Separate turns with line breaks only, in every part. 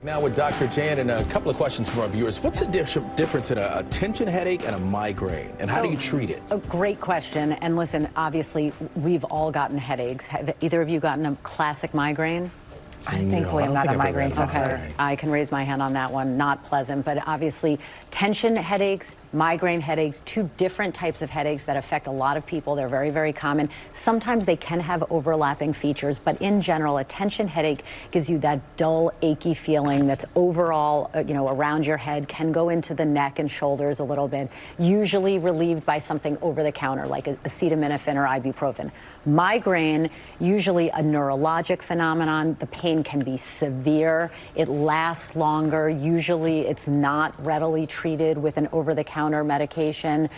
Now with Dr. Jan and a couple of questions from our viewers. What's the difference in a tension headache and a migraine, and how do you treat it?
A great question. And listen, obviously, we've all gotten headaches. Have either of you gotten a classic migraine?
Thankfully, I'm not a migraine sufferer.
Okay, I can raise my hand on that one. Not pleasant, but obviously, tension headaches, migraine headaches, two different types of headaches that affect a lot of people. They're very, very common. Sometimes they can have overlapping features, but in general, a tension headache gives you that dull, achy feeling that's overall, around your head, can go into the neck and shoulders a little bit, usually relieved by something over the counter like acetaminophen or ibuprofen. Migraine, usually a neurologic phenomenon. The pain can be severe. It lasts longer. Usually it's not readily treated with an over-the-counter medication.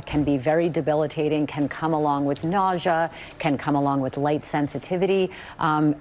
Can be very debilitating, can come along with nausea, can come along with light sensitivity.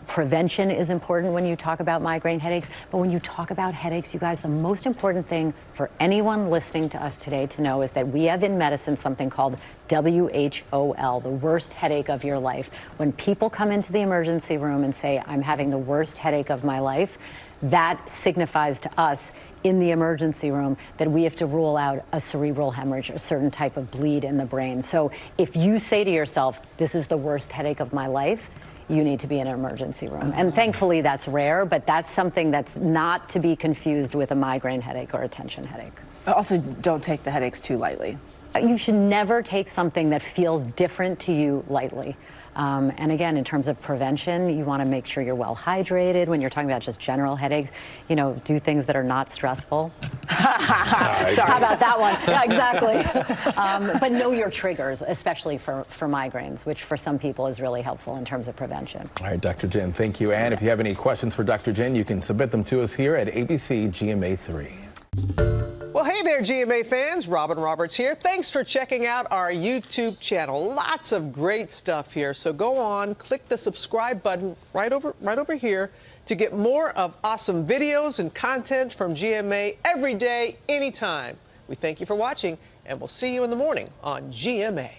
Prevention is important when you talk about migraine headaches. But when you talk about headaches, you guys, the most important thing for anyone listening to us today to know is that we have in medicine something called WHOL, the worst headache of your life. When people come into the emergency room and say, I'm having the worst headache of my life, that signifies to us in the emergency room that we have to rule out a cerebral hemorrhage, a certain type of bleed in the brain. So if you say to yourself, this is the worst headache of my life, you need to be in an emergency room. And thankfully that's rare, but that's something that's not to be confused with a migraine headache or a tension headache.
Also, don't take the headaches too lightly.
You should never take something that feels different to you lightly. And again, in terms of prevention, you want to make sure you're well hydrated. When you're talking about just general headaches, do things that are not stressful. Sorry. How about that one? Yeah, exactly. But know your triggers, especially for migraines, which for some people is really helpful in terms of prevention. All
right, Dr. Jen, thank you. And if you have any questions for Dr. Jen, you can submit them to us here at ABC GMA3.
Well, hey there, GMA fans. Robin Roberts here. Thanks for checking out our YouTube channel. Lots of great stuff here. So go on, click the subscribe button right over here to get more of awesome videos and content from GMA every day, anytime. We thank you for watching, and we'll see you in the morning on GMA.